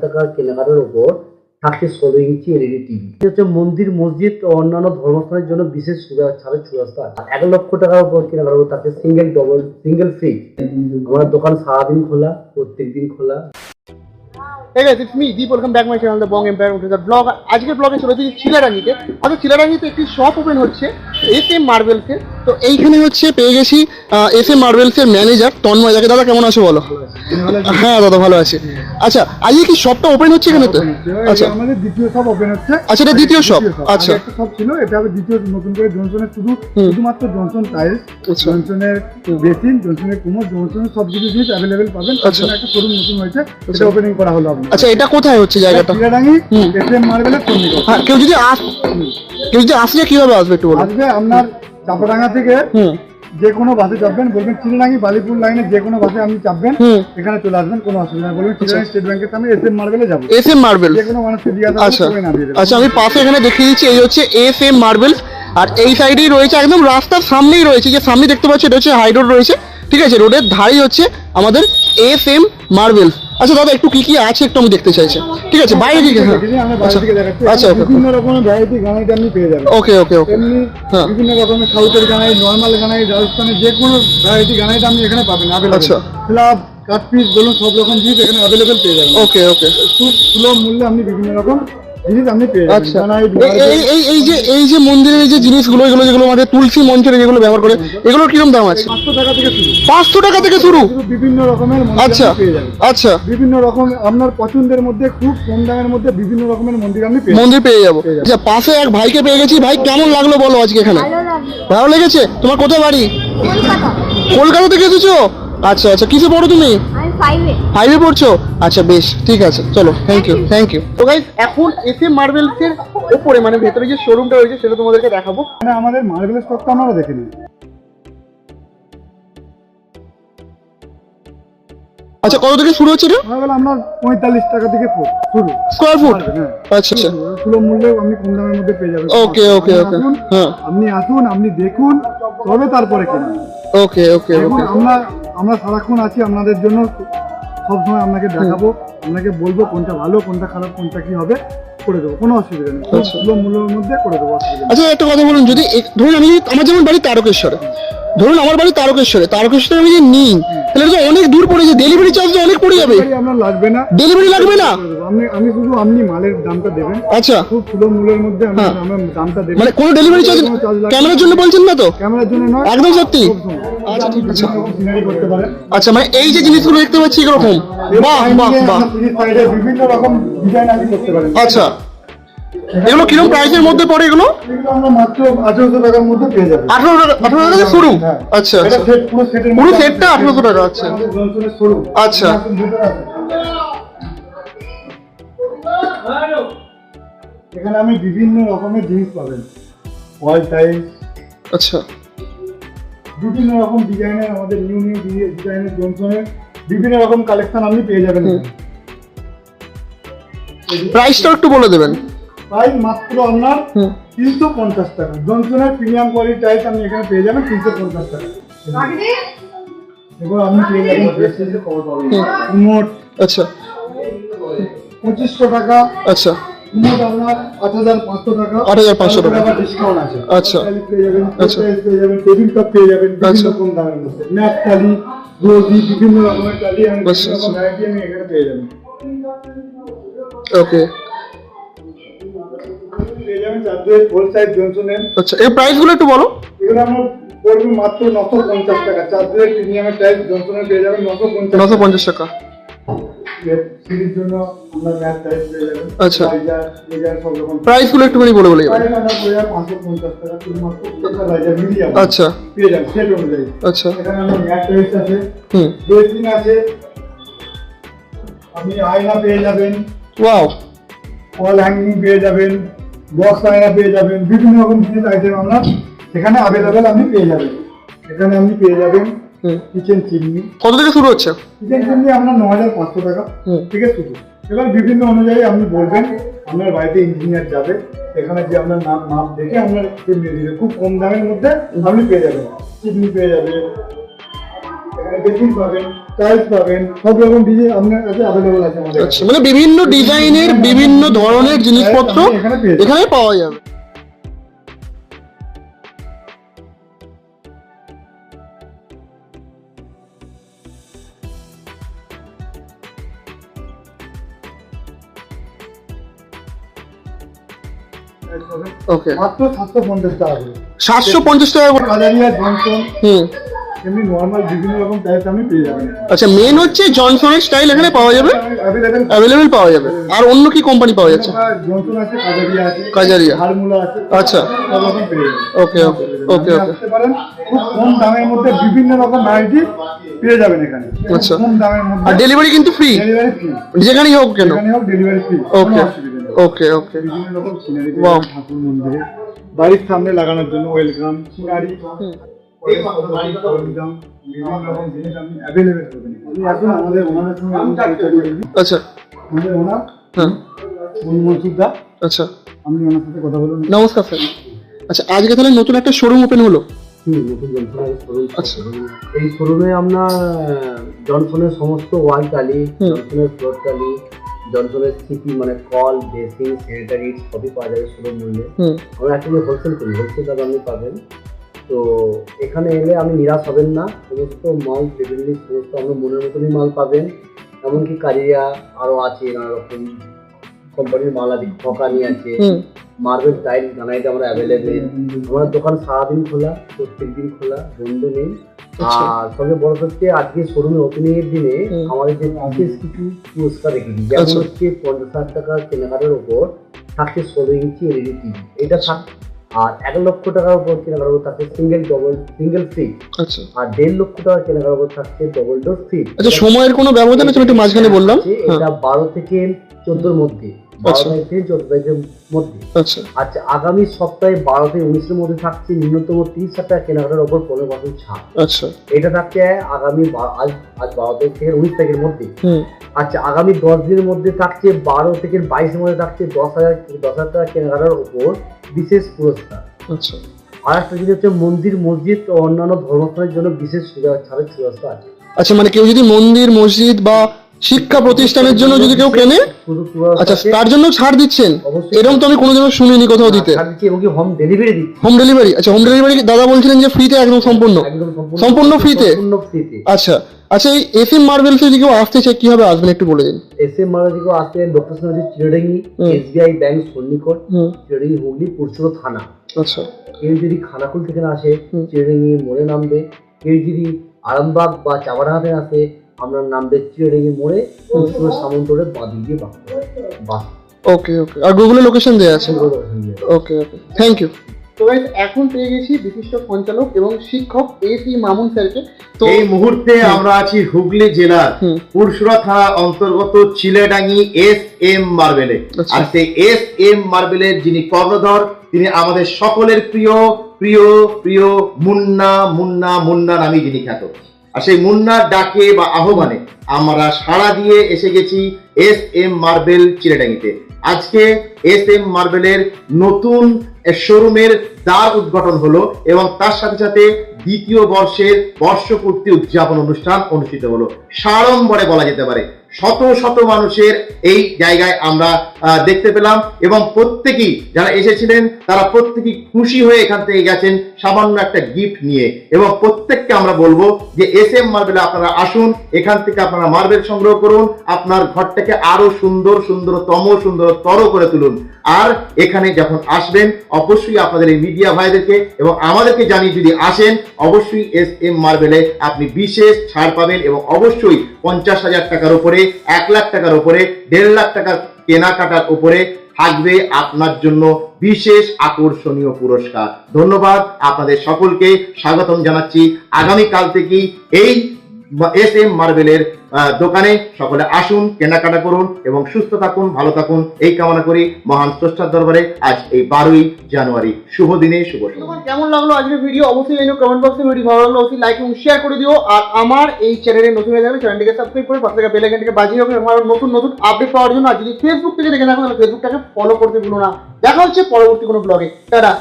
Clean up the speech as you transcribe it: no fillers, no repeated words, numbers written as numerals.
টাকা কেনাকাটার উপর থাকছে 16 ইঞ্চি এলইডি টিভি। হচ্ছে মন্দির, মসজিদ ও অন্যান্য ধর্মস্থানের জন্য বিশেষ ছাড়ের সুব্যবস্থা আছে। 1 লক্ষ টাকার উপর কেনাকাটার উপর থাকছে সিঙ্গেল ফ্রিজ। আমার দোকান সারাদিন খোলা, প্রত্যেক দিন খোলা। Hey guys, it's me, Deep. Welcome back to my channel, The Bong Empire. The vlog. আজকের ব্লগে চলে এসেছি চিলারাঙ্গিতে। আজকে চিলারাঙ্গিতে একটি শপ ওপেন হচ্ছে এসএম মার্বেলস এর। তো এইখানে হচ্ছে পেয়ে গেছি এসএম মার্বেলস এর ম্যানেজার তন্ময়। যাকে দাদা কেমন আছো বলো? হ্যাঁ দাদা ভালো আছি। আচ্ছা আজকে কি শপটা ওপেন হচ্ছে এখানে? তো আচ্ছা আমাদের দ্বিতীয় শপ ওপেন হচ্ছে। আচ্ছা এটা দ্বিতীয় শপ। আচ্ছা একটা শপ ছিল, এটা হবে দ্বিতীয় নতুন করে জনসনের শুধুমাত্র জনসন টাইলস, জনসনের বেসিন, জনসনের কুমোর, জনসনের সব কিছু জিনিস অ্যাভেলেবেল পাবেন। আচ্ছা একটা শোরুম নতুন হয়েছে, এটা ওপেনিং করা হলো আপনার। আচ্ছা এটা কোথায় হচ্ছে জায়গাটা? চিলারাঙ্গি এসএম মার্বেলের সন্নিকট। হ্যাঁ কেউ যদি আসলে কিভাবে আসবে একটু বলো। আসবে আপনার চাপাডাঙ্গা থেকে যে কোনো বাসে চাপবেন, বলবেন চিলারাঙ্গি বালিপুর লাইনে যে কোনো বাসে আপনি চাপবেন, এখানে চলে আসবেন, কোনো অসুবিধা নেই। বলবেন চিলারাঙ্গি স্টেট ব্যাংকের সামনে এসএম মার্বেলে যাবো। এসএম মার্বেল যে কোনো মানুষকে জিজ্ঞাসা আচ্ছা করে না দিয়ে দেবে। আচ্ছা আমি পাশে এখানে দেখিয়ে দিচ্ছি, এই হচ্ছে এসএম মার্বেলস। আর এই সাইডেই রয়েছে, একদম রাস্তার সামনেই রয়েছে, যে সামনে দেখতে পাচ্ছি এটা হচ্ছে হাই রোড রয়েছে, ঠিক আছে? রোডের ধারেই হচ্ছে আমাদের এসএম মার্বেলস। আচ্ছা দাদা একটু কি কি আছে একটু আমি দেখতে চাইছি, ঠিক আছে? বাইরে কি আচ্ছা বিভিন্ন রকমের ভ্যারাইটি গ্রানাইট আপনি পেয়ে যাবেন। ওকে ওকে ওকে এমনি বিভিন্ন রকমের সাউথের গ্রানাইট, নরমাল গ্রানাইট, রাজস্থানের যে কোনো ভ্যারাইটি গ্রানাইট আপনি এখানে পাবেন অ্যাভেলেবল। আচ্ছা স্ল্যাব, কাট পিস বলুন, সব রকম জিনিস এখানে অ্যাভেলেবল পেয়ে যাবেন। ওকে ওকে খুব সুলভ মূল্যে আপনি বিভিন্ন রকম জিনিস আপনি পেয়ে যাবেন। আচ্ছা গ্রানাইট, এই যে মন্দিরের এই যে জিনিসগুলো, এগুলো যেগুলো আমাদের তুলসী মঞ্চে যেগুলো ব্যবহার করে, এগুলোর কিরকম দাম আছে? 500 টাকা থেকে শুরু। 500 টাকা থেকে শুরু? বিভিন্ন রকমের মন্দির আচ্ছা আপনি পেয়ে যাবেন। আচ্ছা বিভিন্ন রকম আপনার পছন্দের মধ্যে খুব কম দামের মধ্যে বিভিন্ন রকমের মন্দির আপনি পেয়ে যাবেন। মন্দির পেয়ে যাবো। আচ্ছা পাশে এক ভাইকে পেয়ে গেছি। ভাই কেমন লাগলো বলো আজকে এখানে? ভালো লেগেছে? তোমার কোথায় বাড়ি? কলকাতা থেকে এসেছো? আচ্ছা আচ্ছা কিসে পড়ো তুমি? ফাইভে পড়ছো? আচ্ছা বেশ ঠিক আছে, চলো থ্যাংক ইউ। তো গাইস এখন এসএম মার্বেলস এর উপরে মানে ভেতরে যে শোরুমটা রয়েছে সেটা তোমাদেরকে দেখাবো। মানে আমাদের মার্বেলের স্টকটা আপনারা দেখে নিন। আচ্ছা কত থেকে শুরু হচ্ছে? মার্বেল আপনার 45 টাকা থেকে শুরু স্কয়ার ফুট। হ্যাঁ আচ্ছা আচ্ছা সুলভ মূল্যে আপনি কম দামের মধ্যে পেয়ে যাবেন। ওকে ওকে ওকে হ্যাঁ আপনি আসুন, আপনি দেখুন, তবে তারপরে কিনুন। ওকে ওকে ওকে আমরা সারাক্ষণ আছি আপনাদের জন্য, সবসময় আপনাকে দেখাবো, আপনাকে বলবো কোনটা ভালো, কোনটা খারাপ, কোনটা কি হবে করে দেবো, কোনো অসুবিধা নেই। সুলভ মূল্যের মধ্যে করে দেবো, অসুবিধা নেই। আচ্ছা একটা কথা বলুন, যদি ধরুন আমার যেমন বাড়ি তারকেশ্বরে, ধরুন আমার বাড়ি তারকেশ্বরে আমি যে নিই তাহলে তো অনেক দূর পড়ে যায়, ডেলিভারি চার্জ তো অনেক পড়ে যাবে। আপনার লাগবে না, ডেলিভারি লাগবে না? আমি শুধু আপনি মালের দামটা দেবেন। আচ্ছা খুব সুলভ মূল্যের মধ্যে আমরা দামটা দেবেন। মানে কোনো ডেলিভারি চার্জ ক্যামেরার জন্য বলছেন না তো? ক্যামেরার জন্য নয়, একদম সত্যি? আচ্ছা ঠিক আছে। সিনারি করতে পারেন। আচ্ছা মানে এই যে জিনিসগুলো দেখতে পাচ্ছি এরকম, বাহ বাহ বাহ। বিভিন্ন রকম ডিজাইন আপনি করতে পারেন। আচ্ছা এগুলো কিরকম প্রাইসের মধ্যে পড়ে এগুলো? এগুলো আমরা মাত্র 1800 টাকার মধ্যে পেয়ে যাবেন। 18 টাকা শুরু? আচ্ছা আচ্ছা পুরো সেটটা 1800 টাকা? আচ্ছা আচ্ছা এখানে আমি বিভিন্ন রকমের জিনিস পাবেন, ওয়াল টাইলস, আচ্ছা বিভিন্ন রকম ডিজাইনের, আমাদের নিউ ডিজাইনের জনসনের বিভিন্ন রকম কালেকশন আপনি পেয়ে যাবেন। প্রাইসটা একটু বলে দেবেন। প্রাইস মাত্র আপনার 350 টাকা। জনসনের প্রিমিয়াম কোয়ালিটি টাইলস আপনি এখানে পেয়ে যাবেন 350 টাকা। এবার আপনি পেয়ে যাবেন মোট আচ্ছা 2500 টাকা। আচ্ছা মোট আপনার 8500 টাকা। 8500 টাকা ডিসকাউন্ট আছে। আচ্ছা পেয়ে যাবেন, আচ্ছা পেয়ে যাবেন, টেবিল টপ পেয়ে যাবেন বিভিন্ন কম দামের মধ্যে, ম্যাট টালি, রোজি, বিভিন্ন রকমের টালি আমি বিভিন্ন রকম ভ্যারাইটি আমি এখানে পেয়ে যাবেন। ওকে পেয়ে যাবেন চারদের ফুল সাইজ জনসনের। আচ্ছা এই প্রাইসগুলো একটু বলো। এগুলো আমরা পড়বে মাত্র 950 টাকা। চারদের প্রিমিয়ামের টাইপ জনসনের পেয়ে যাবেন 950 টাকা। সিরিজ জন্য আমরা ম্যাট টাইপ পেয়ে যাবেন। আচ্ছা লেজার সব রকম প্রাইসগুলো একটুখানি বলে প্রাইস আমরা পেয়ে যাবেন 550 টাকা শুধুমাত্র লেজার মিডিয়াম। আচ্ছা পেয়ে যাবেন সেট অনুযায়ী। আচ্ছা এখানে আমরা ম্যাট টাইপ আছে, বেসিন আছে, আপনি আয়না পেয়ে যাবেন, ওয়াও, ওয়াল হ্যাঙ্গিং পেয়ে যাবেন, বক্স আয়না পেয়ে যাবেন, বিভিন্ন রকম জিনিস আইটেম আমরা এখানে অ্যাভেলেবেল আপনি পেয়ে যাবেন। এখানে আপনি পেয়ে যাবেন কিচেন চিমনি। কত থেকে শুরু হচ্ছে? কিচেন চিমনি আপনার 9500 টাকা থেকে শুরু। এবার বিভিন্ন অনুযায়ী আপনি বলবেন, আপনার বাড়িতে ইঞ্জিনিয়ার যাবে, এখানে যে আপনার মাপ দেখে আপনার চিমনি দিবে, খুব কম দামের মধ্যে আপনি পেয়ে যাবেন। চিমনি পেয়ে যাবেন, এখানে বেসিন পাবেন, টাইলস পাবেন, সব রকম ডিজাইন আপনার কাছে অ্যাভেলেবল আছে আমাদের আচ্ছা, মানে বিভিন্ন ডিজাইনের বিভিন্ন ধরনের জিনিসপত্র আপনি এখানে পেয়ে যাবেন। এখানে পাওয়া যাবে। টাইলস পাবেন ওকে, মাত্র 750 টাকা করে। 750 টাকা করে। কাজারিয়া জনসন হুম, এমনি নর্মাল বিভিন্ন রকম টাইলস আপনি পেয়ে যাবেন। আচ্ছা, মেন হচ্ছে জনসনের স্টাইল এখানে পাওয়া যাবে, অ্যাভেলেবল অ্যাভেলেবেল পাওয়া যাবে। আর অন্য কি কোম্পানি পাওয়া যাচ্ছে? জনসন আছে, কাজারিয়া আছে, কাজারিয়া। হারমুলা আছে, আচ্ছা। সব রকম পেয়ে যাবেন। ওকে ওকে ওকে আপনি ওকে আসতে পারেন, খুব কম দামের মধ্যে বিভিন্ন রকম ভ্যারাইটি পেয়ে যাবেন এখানে। আচ্ছা। কম দামের আর মধ্যে ডেলিভারি কিন্তু ফ্রি, ডেলিভারি ফ্রি, যেখানেই হোক কেন। এখানে হোক ডেলিভারি ফ্রি, ওকে কোনো অসুবিধা নেই। ওকে ওকে। বিভিন্ন রকম সিনারি Wow. ঠাকুর মন্দিরে বাড়ির সামনে লাগানোর জন্য ওয়েলকাম সিনারি, ওয়েলকাম বিভিন্ন রকম জিনিস আপনি অ্যাভেলেবেল পাবেন। আপনি আসুন আমাদের ওনারের সঙ্গে আমি পরিচয় করে দিই। আচ্ছা, আমাদের ওনার হ্যাঁ, মনসুরদা, আচ্ছা, আপনি ওনার সাথে কথা বলুন। নমস্কার স্যার। আচ্ছা, আজকে তাহলে নতুন একটা শোরুম ওপেন হলো। নতুন জনসনের শোরুম। আচ্ছা। এই শোরুমে আপনার জনসনের সমস্ত ওয়াল টালি, হুম। জনসনের ফ্লোর টালি, জনসনের সিপি মানে কল, বেসিন, স্যানিটারি সবই পাওয়া যাবে সুলভ মূল্যে। হুম, আমরা অ্যাকচুয়ালি হোলসেল করি, হোলসেল দামে আপনি পাবেন। তো এখানে এলে আপনি নিরাশ হবেন না, সমস্ত মাল টেবিলি সমস্ত আপনার মনের মতনই মাল পাবেন। এমনকি কারিয়া আরও আছে, নানা রকম কোম্পানির মাল আছে, ফকানি আছে, হুম, মার্বেল টাইল গ্রানাইট আমরা অ্যাভেলেবেল। আমার দোকান সারাদিন খোলা, প্রত্যেক দিন খোলা, বন্ধ নেই। আচ্ছা। আর সঙ্গে বড় হচ্ছে আজকে শোরুমে ওপেনিং এর দিনে হুম। আমাদের যে বিশেষ কিছু পুরস্কার রেখেছি, যেমন আচ্ছা। হচ্ছে 50,000 টাকার কেনাকাটার উপর থাকছে 16 ইঞ্চি এলইডি টিভি, এটা থাক। আর 1 লক্ষ টাকার উপর কেনাকাটার উপর থাকছে সিঙ্গেল ফ্রিজ। আচ্ছা। আর 1.5 লক্ষ টাকার কেনাকাটার উপর থাকছে ডবল ডোর ফ্রিজ। আচ্ছা, সময়ের কোনো ব্যবধান আছে? আমি একটু মাঝখানে বললাম। হ্যাঁ, এটা 12 থেকে 14 মধ্যে, 12 আচ্ছা। তারিখ থেকে 14 তারিখের মধ্যে। আচ্ছা, আচ্ছা, আগামী সপ্তাহে 12 থেকে 19 এর মধ্যে থাকছে ন্যূনতম 30,000 টাকা কেনাকাটার উপর 15% ছাড়। আচ্ছা, এটা থাকছে আগামী আজ 12 তারিখ থেকে 19 তারিখের মধ্যে। হুম, আচ্ছা, আগামী 10 দিনের মধ্যে থাকছে 12 থেকে 22 এর মধ্যে থাকছে 10,000 টাকা কেনাকাটার উপর বিশেষ পুরস্কার। আচ্ছা, আর একটা জিনিস হচ্ছে মন্দির, মসজিদ ও অন্যান্য ধর্মস্থানের জন্য বিশেষ ছাড়ের সুব্যবস্থা আছে। আচ্ছা, মানে কেউ যদি মন্দির, মসজিদ বা শিক্ষা প্রতিষ্ঠানের জন্য যদি কেউ কেনে, শুধু পুরস্কার আচ্ছা, আছে। তার জন্য ছাড় দিচ্ছেন? অবশ্যই। এরকম তো আমি কোনোদিনও শুনিনি কোথাও দিতে। ছাড় দিচ্ছি এবং কি হোম ডেলিভারি দিচ্ছি। Home delivery? আচ্ছা, হোম ডেলিভারি দাদা বলছিলেন যে ফ্রিতে, একদম সম্পূর্ণ? একদম সম্পূর্ণ ফ্রিতে? সম্পূর্ণ ফ্রিতে। আচ্ছা আচ্ছা, এই এসএম মার্বেলস যদি কেউ আসতে চায় কিভাবে আসবেন একটু বলে দিন। এসএম মারাজিগো আছে লোকেশন হচ্ছে চিরডাঙ্গি, হুম। এসবিআই ব্যাংক সন্নিকট, হুম, চিরডাঙ্গি হুগলি পুরসুরা থানা। আচ্ছা, কেউ যদি খানাকুল থেকে আসে হুম। চিরডাঙ্গি মোড়ে নামবে, কেউ যদি আরামবাগ বা চাপাডাঙ্গাতে আসে আপনার নামবে চিরডাঙ্গি মোড়ে, পুরসুরা সামন্ত রোডে বাঁ দিক দিয়ে বাস। ওকে ওকে। আর গুগলে লোকেশন দেওয়া আছে? ওকে ওকে, থ্যাংক ইউ। তো গাইস, এখন পেয়ে গেছি বিশিষ্ট সঞ্চালক এবং শিক্ষক এসি মামুন স্যারকে। তো এই মুহূর্তে আমরা আছি হুগলি জেলার হুম। পুরসুরা থানা অন্তর্গত চিলেডাঙ্গি এস.এম. মার্বেলে। আচ্ছা। আর সেই এস.এম. মার্বেলের যিনি কর্ণধর, তিনি আমাদের সকলের প্রিয় প্রিয় প্রিয় মুন্না মুন্না মুন্না নামে যিনি খ্যাত। আর সেই মুন্নার ডাকে বা আহ্বানে আমরা সাড়া দিয়ে এসে গেছি এস.এম. মার্বেল চিলেডাঙ্গিতে। আজকে এস.এম. মার্বেলের নতুন শোরুমের দ্বার উদ্ঘাটন হলো এবং তার সাথে সাথে দ্বিতীয় বর্ষের বর্ষপূর্তি উদযাপন অনুষ্ঠান অনুষ্ঠিত হলো। সাড়ম্বরে বলা যেতে পারে শত শত মানুষের এই জায়গায় আমরা দেখতে পেলাম এবং প্রত্যেকেই যারা এসেছিলেন তারা প্রত্যেকেই খুশি হয়ে এখান থেকে গেছেন সামান্য একটা গিফট নিয়ে। এবং প্রত্যেককে আমরা বলবো যে এস.এম. মার্বেলে আপনারা আসুন, এখান থেকে আপনারা মার্বেল সংগ্রহ করুন, আপনার ঘরটাকে আরো সুন্দরতর করে তুলুন। আর এখানে যখন আসবেন অবশ্যই আপনাদের এই মিডিয়া ভাইদেরকে এবং আমাদেরকে জানিয়ে যদি আসেন, অবশ্যই এস.এম. মার্বেলে আপনি বিশেষ ছাড় পাবেন এবং অবশ্যই 50,000 টাকার উপরে, 1 লাখ টাকার উপরে, 1.5 লাখ টাকার কেনাকাটার উপরে থাকবে আপনার জন্য বিশেষ আকর্ষণীয় পুরস্কার। ধন্যবাদ আপনাদের সকলকে, স্বাগতম জানাচ্ছি। আগামীকাল থেকেই এই এস.এম. মার্বেলের দোকানে সকলে আসুন, কেনাকাটা করুন এবং সুস্থ থাকুন, ভালো থাকুন, এই কামনা করি মহান স্রষ্টার দরবারে আজ এই 12ই জানুয়ারি শুভ দিনে শুভ সময়। কেমন লাগলো আজকের ভিডিও অবশ্যই জানিও কমেন্ট বক্সে। ভিডিও ভালো লাগলো অবশ্যই লাইক এবং শেয়ার করে দিও। আর আমার এই চ্যানেলে নতুন হয়ে যাবে, চ্যানেলটিকে সাবস্ক্রাইব করে পাশে থাকা বেল আইকনটিকে বাজিয়ে রাখুন এবং নতুন নতুন আপডেট পাওয়ার জন্য। আর যদি ফেসবুক থেকে দেখে থাকুন তাহলে ফেসবুকটাকে ফলো করতে ভুলো না। দেখা হচ্ছে পরবর্তী কোনো ব্লগে। টাটা।